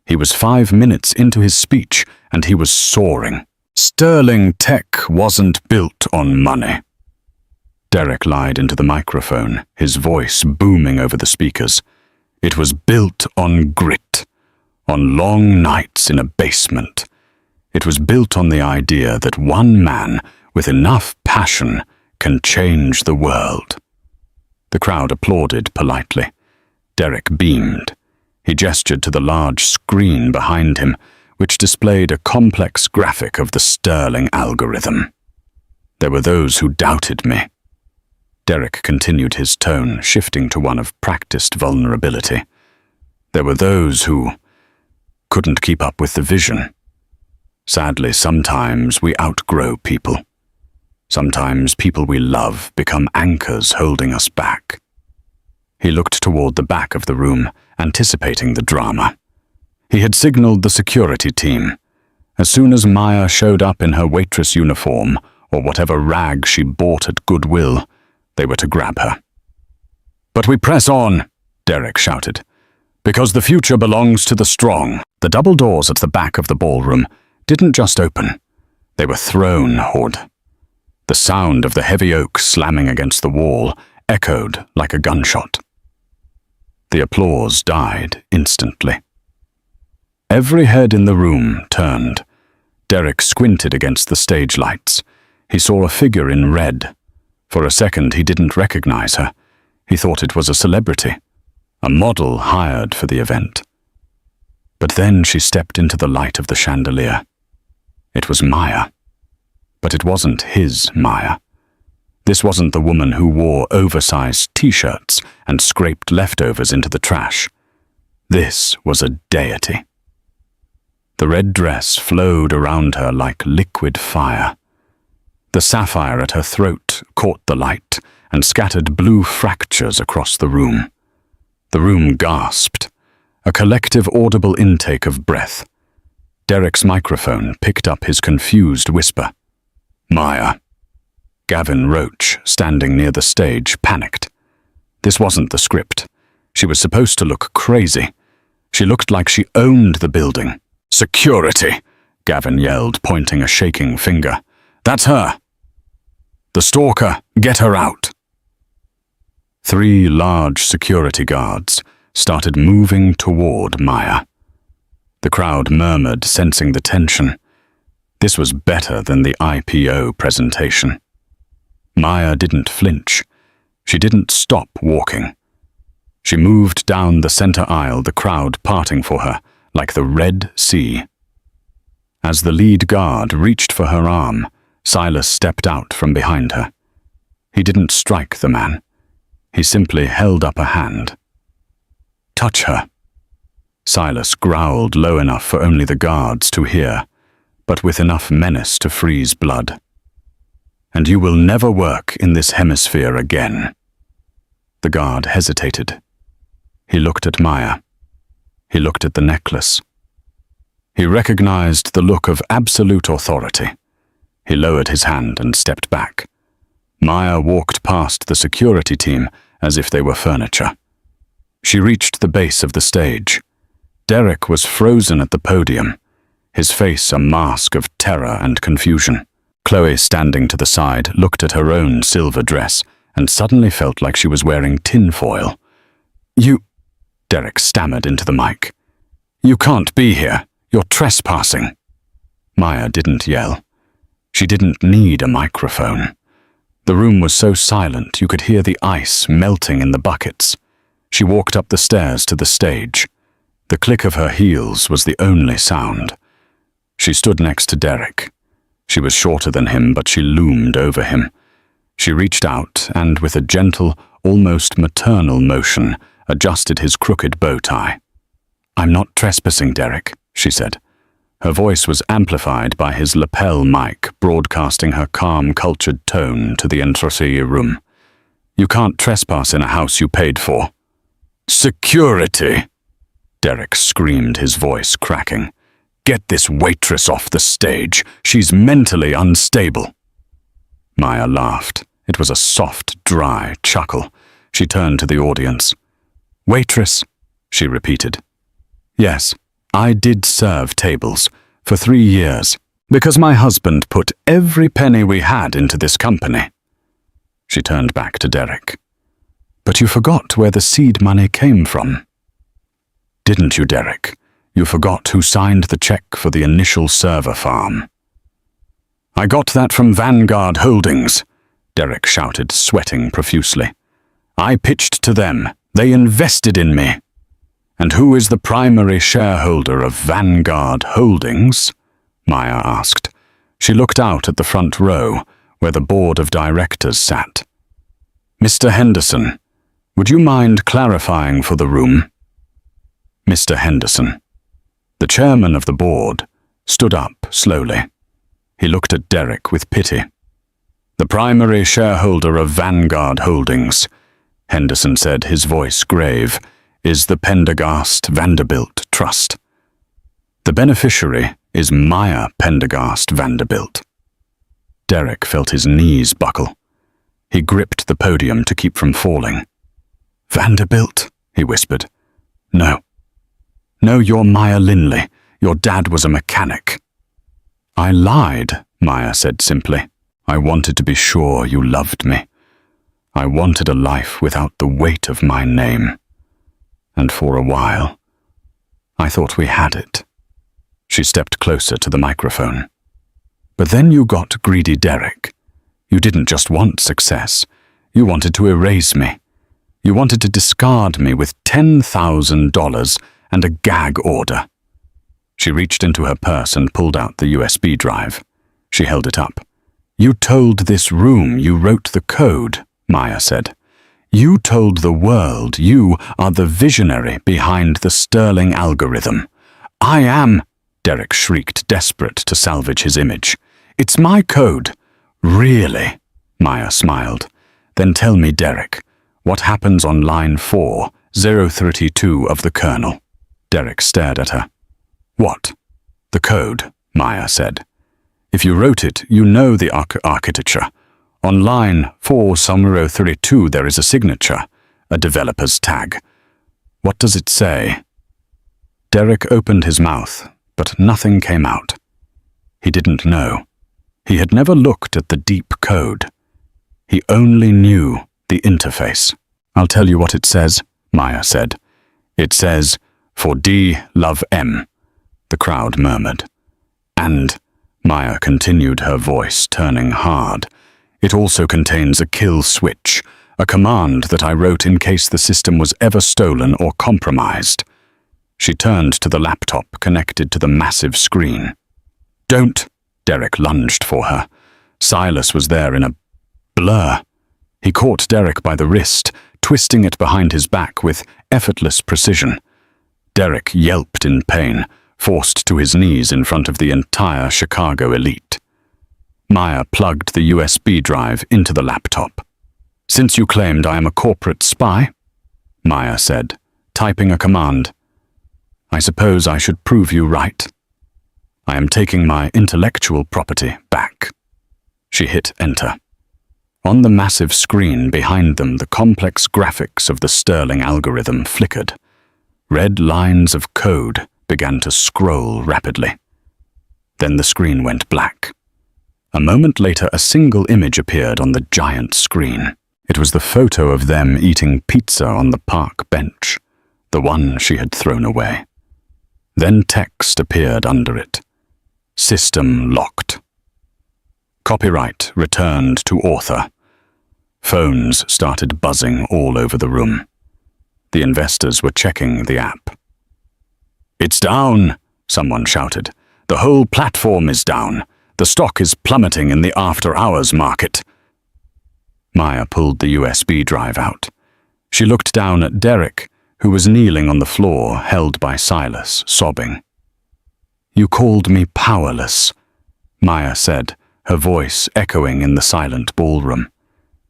[SPEAKER 1] He was 5 minutes into his speech, and he was soaring. Sterling Tech wasn't built on money. Derek lied into the microphone, his voice booming over the speakers. It was built on grit, on long nights in a basement. It was built on the idea that one man with enough passion can change the world. The crowd applauded politely. Derek beamed. He gestured to the large screen behind him, which displayed a complex graphic of the Sterling algorithm. "There were those who doubted me." Derek continued his tone, shifting to one of practiced vulnerability. "There were those who couldn't keep up with the vision. Sadly, sometimes we outgrow people. Sometimes people we love become anchors holding us back." He looked toward the back of the room, anticipating the drama. He had signaled the security team. As soon as Maya showed up in her waitress uniform, or whatever rag she bought at Goodwill, they were to grab her. "But we press on," Derek shouted, "because the future belongs to the strong." The double doors at the back of the ballroom didn't just open. They were thrown ward. The sound of the heavy oak slamming against the wall echoed like a gunshot. The applause died instantly. Every head in the room turned. Derek squinted against the stage lights. He saw a figure in red. For a second, he didn't recognize her. He thought it was a celebrity, a model hired for the event. But then she stepped into the light of the chandelier. It was Maya. But it wasn't his Maya. This wasn't the woman who wore oversized t-shirts and scraped leftovers into the trash. This was a deity. The red dress flowed around her like liquid fire. The sapphire at her throat caught the light and scattered blue fractures across the room. The room gasped, a collective audible intake of breath. Derek's microphone picked up his confused whisper. "Maya." Gavin Roach, standing near the stage, panicked. This wasn't the script. She was supposed to look crazy. She looked like she owned the building. "Security!" Gavin yelled, pointing a shaking finger. "That's her! The stalker, get her out!" 3 large security guards started moving toward Maya. The crowd murmured, sensing the tension. This was better than the IPO presentation. Maya didn't flinch. She didn't stop walking. She moved down the center aisle, the crowd parting for her, like the Red Sea. As the lead guard reached for her arm, Silas stepped out from behind her. He didn't strike the man. He simply held up a hand. "Touch her." Silas growled low enough for only the guards to hear, but with enough menace to freeze blood. "And you will never work in this hemisphere again." The guard hesitated. He looked at Maya. He looked at the necklace. He recognized the look of absolute authority. He lowered his hand and stepped back. Maya walked past the security team as if they were furniture. She reached the base of the stage. Derek was frozen at the podium, his face a mask of terror and confusion. Chloe, standing to the side, looked at her own silver dress and suddenly felt like she was wearing tinfoil. "You—" Derek stammered into the mic. "You can't be here. You're trespassing." Maya didn't yell. She didn't need a microphone. The room was so silent you could hear the ice melting in the buckets. She walked up the stairs to the stage. The click of her heels was the only sound. She stood next to Derek. She was shorter than him, but she loomed over him. She reached out and, with a gentle, almost maternal motion, adjusted his crooked bow tie. "I'm not trespassing, Derek," she said. Her voice was amplified by his lapel mic, broadcasting her calm, cultured tone to the entrechat room. "You can't trespass in a house you paid for." "Security!" Derek screamed, his voice cracking. "Get this waitress off the stage. She's mentally unstable." Maya laughed. It was a soft, dry chuckle. She turned to the audience. "Waitress," she repeated. "Yes, I did serve tables for 3 years because my husband put every penny we had into this company." She turned back to Derek. "But you forgot where the seed money came from." "Didn't you, Derek? You forgot who signed the check for the initial server farm." "I got that from Vanguard Holdings," Derek shouted, sweating profusely. "I pitched to them. They invested in me." "And who is the primary shareholder of Vanguard Holdings?" Maya asked. She looked out at the front row, where the board of directors sat. "Mr. Henderson, would you mind clarifying for the room?" Mr. Henderson, the chairman of the board, stood up slowly. He looked at Derek with pity. "The primary shareholder of Vanguard Holdings," Henderson said, his voice grave, "is the Pendergast Vanderbilt Trust. The beneficiary is Maya Pendergast Vanderbilt." Derek felt his knees buckle. He gripped the podium to keep from falling. "Vanderbilt?" he whispered. "No. No, you're Maya Linley. Your dad was a mechanic." "I lied," Maya said simply. "I wanted to be sure you loved me. I wanted a life without the weight of my name. And for a while, I thought we had it." She stepped closer to the microphone. "But then you got greedy, Derek. You didn't just want success. You wanted to erase me. You wanted to discard me with $10,000 and a gag order. She reached into her purse and pulled out the USB drive. She held it up. You told this room you wrote the code, Maya said. You told the world you are the visionary behind the Sterling algorithm. I am, Derek shrieked, desperate to salvage his image. It's my code. Really? Maya smiled. Then tell me, Derek, what happens on line 4032 of the kernel? Derek stared at her. What? The code, Maya said. If you wrote it, you know the architecture. On line 4032 there is a signature, a developer's tag. What does it say? Derek opened his mouth, but nothing came out. He didn't know. He had never looked at the deep code. He only knew the interface. I'll tell you what it says, Maya said. It says, for D, love M, the crowd murmured. And, Maya continued, her voice turning hard, it also contains a kill switch, a command that I wrote in case the system was ever stolen or compromised. She turned to the laptop connected to the massive screen. Don't! Derek lunged for her. Silas was there in a blur. He caught Derek by the wrist, twisting it behind his back with effortless precision. Derek yelped in pain, forced to his knees in front of the entire Chicago elite. Maya plugged the USB drive into the laptop. Since you claimed I am a corporate spy, Maya said, typing a command, I suppose I should prove you right. I am taking my intellectual property back. She hit enter. On the massive screen behind them, the complex graphics of the Sterling algorithm flickered. Red lines of code began to scroll rapidly. Then the screen went black. A moment later, a single image appeared on the giant screen. It was the photo of them eating pizza on the park bench, the one she had thrown away. Then text appeared under it. System locked. Copyright returned to author. Phones started buzzing all over the room. The investors were checking the app. It's down, someone shouted. The whole platform is down. The stock is plummeting in the after-hours market. Maya pulled the USB drive out. She looked down at Derek, who was kneeling on the floor, held by Silas, sobbing. You called me powerless, Maya said, her voice echoing in the silent ballroom.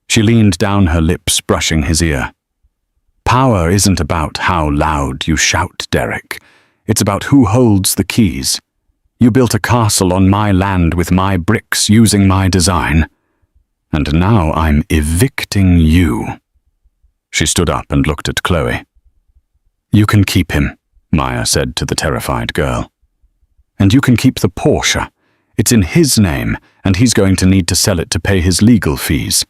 [SPEAKER 1] She leaned down, her lips brushing his ear. Power isn't about how loud you shout, Derek. It's about who holds the keys. You built a castle on my land with my bricks using my design. And now I'm evicting you. She stood up and looked at Chloe. You can keep him, Maya said to the terrified girl. And you can keep the Porsche. It's in his name, and he's going to need to sell it to pay his legal fees.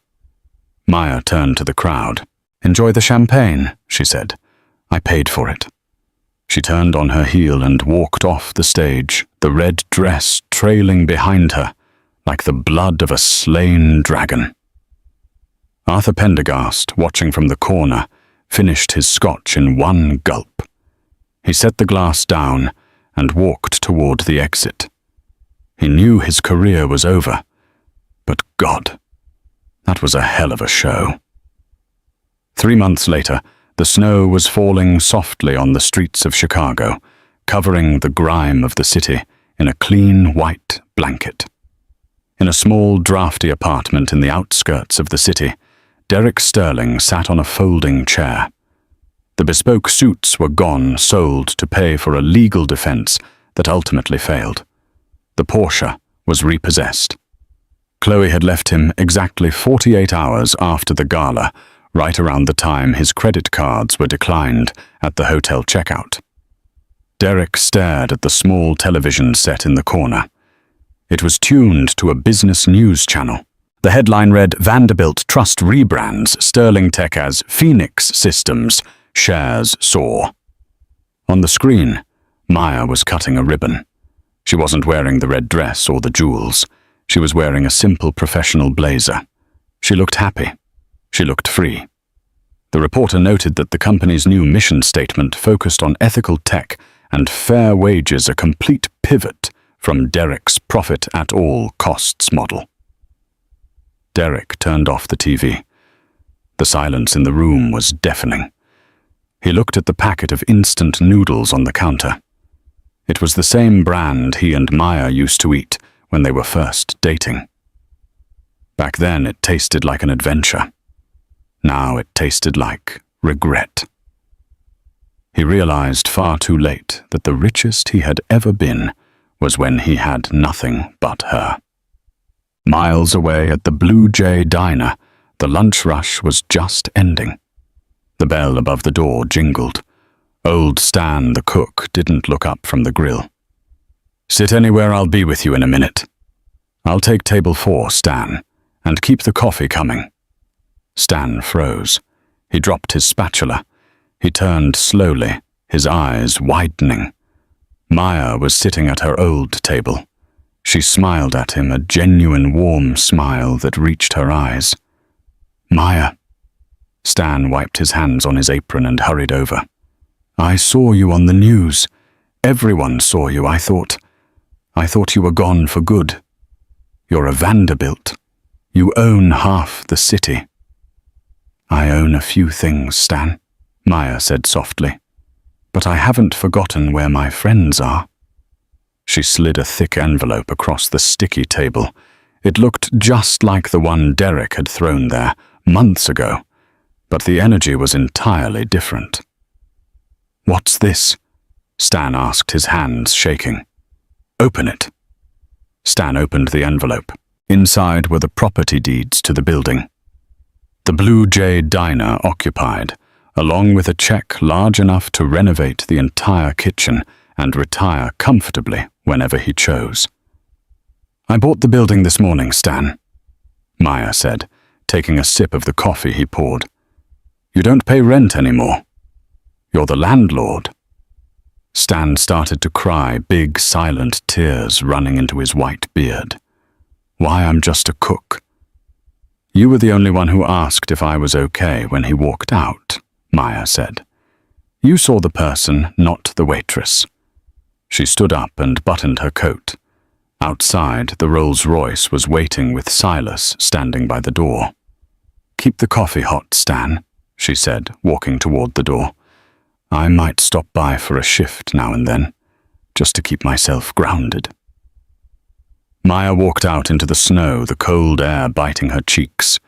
[SPEAKER 1] Maya turned to the crowd. Enjoy the champagne, she said. I paid for it. She turned on her heel and walked off the stage, the red dress trailing behind her, like the blood of a slain dragon. Arthur Pendergast, watching from the corner, finished his scotch in one gulp. He set the glass down and walked toward the exit. He knew his career was over, but God, that was a hell of a show. 3 months later, the snow was falling softly on the streets of Chicago, covering the grime of the city in a clean white blanket. In a small, drafty apartment in the outskirts of the city, Derek Sterling sat on a folding chair. The bespoke suits were gone, sold to pay for a legal defense that ultimately failed. The Porsche was repossessed. Chloe had left him exactly 48 hours after the gala, right around the time his credit cards were declined at the hotel checkout. Derek stared at the small television set in the corner. It was tuned to a business news channel. The headline read, Vanderbilt Trust rebrands Sterling Tech as Phoenix Systems, shares soar. On the screen, Maya was cutting a ribbon. She wasn't wearing the red dress or the jewels. She was wearing a simple professional blazer. She looked happy. She looked free. The reporter noted that the company's new mission statement focused on ethical tech and fair wages, a complete pivot from Derek's profit at all costs model. Derek turned off the TV. The silence in the room was deafening. He looked at the packet of instant noodles on the counter. It was the same brand he and Maya used to eat when they were first dating. Back then it tasted like an adventure. Now it tasted like regret. He realized far too late that the richest he had ever been was when he had nothing but her. Miles away at the Blue Jay Diner, the lunch rush was just ending. The bell above the door jingled. Old Stan, the cook, didn't look up from the grill. "Sit anywhere, I'll be with you in a minute." "I'll take table 4, Stan, and keep the coffee coming." Stan froze. He dropped his spatula. He turned slowly, his eyes widening. Maya was sitting at her old table. She smiled at him, a genuine warm smile that reached her eyes. "Maya." Stan wiped his hands on his apron and hurried over. "I saw you on the news. Everyone saw you, I thought. I thought you were gone for good. You're a Vanderbilt. You own half the city." "I own a few things, Stan," Maya said softly. "But I haven't forgotten where my friends are." She slid a thick envelope across the sticky table. It looked just like the one Derek had thrown there months ago, but the energy was entirely different. "What's this?" Stan asked, his hands shaking. "Open it." Stan opened the envelope. Inside were the property deeds to the building. The Blue Jay Diner occupied, along with a check large enough to renovate the entire kitchen and retire comfortably whenever he chose. "I bought the building this morning, Stan," Maya said, taking a sip of the coffee he poured. "You don't pay rent anymore. You're the landlord." Stan started to cry, big silent tears running into his white beard. "Why, I'm just a cook." "You were the only one who asked if I was okay when he walked out," Maya said. "You saw the person, not the waitress." She stood up and buttoned her coat. Outside, the Rolls-Royce was waiting with Silas standing by the door. "Keep the coffee hot, Stan," she said, walking toward the door. "I might stop by for a shift now and then, just to keep myself grounded." Maya walked out into the snow, the cold air biting her cheeks.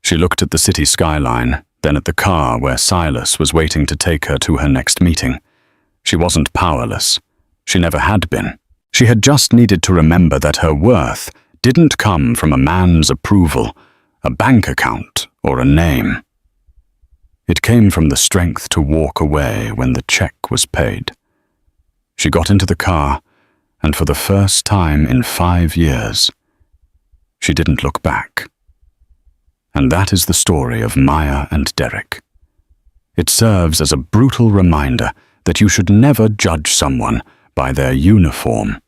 [SPEAKER 1] She looked at the city skyline, then at the car where Silas was waiting to take her to her next meeting. She wasn't powerless. She never had been. She had just needed to remember that her worth didn't come from a man's approval, a bank account, or a name. It came from the strength to walk away when the check was paid. She got into the car, and for the first time in 5 years, she didn't look back. And that is the story of Maya and Derek. It serves as a brutal reminder that you should never judge someone by their uniform,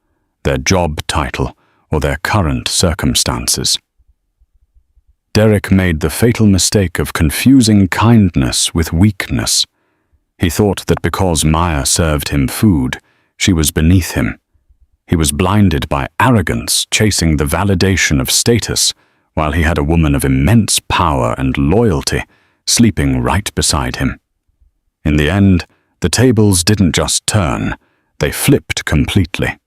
[SPEAKER 1] their job title, or their current circumstances. Derek made the fatal mistake of confusing kindness with weakness. He thought that because Maya served him food, she was beneath him. He was blinded by arrogance, chasing the validation of status, while he had a woman of immense power and loyalty sleeping right beside him. In the end, the tables didn't just turn, they flipped completely.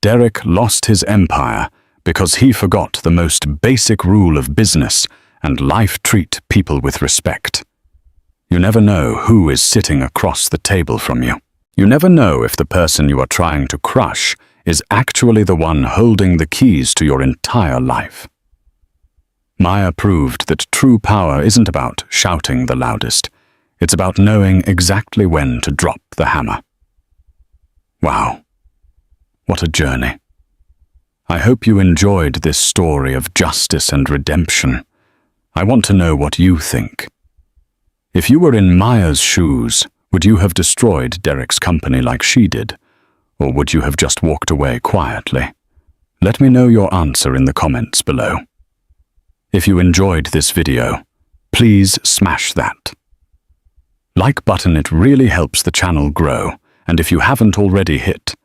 [SPEAKER 1] Derek lost his empire because he forgot the most basic rule of business and life: treat people with respect. You never know who is sitting across the table from you. You never know if the person you are trying to crush is actually the one holding the keys to your entire life. Maya proved that true power isn't about shouting the loudest. It's about knowing exactly when to drop the hammer. Wow, what a journey. I hope you enjoyed this story of justice and redemption. I want to know what you think. If you were in Maya's shoes, would you have destroyed Derek's company like she did? Or would you have just walked away quietly? Let me know your answer in the comments below. If you enjoyed this video, please smash that like button. It really helps the channel grow. And if you haven't already, hit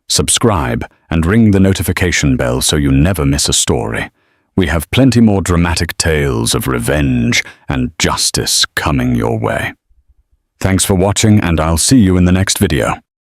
[SPEAKER 1] subscribe and ring the notification bell so you never miss a story. We have plenty more dramatic tales of revenge and justice coming your way. Thanks for watching, and I'll see you in the next video.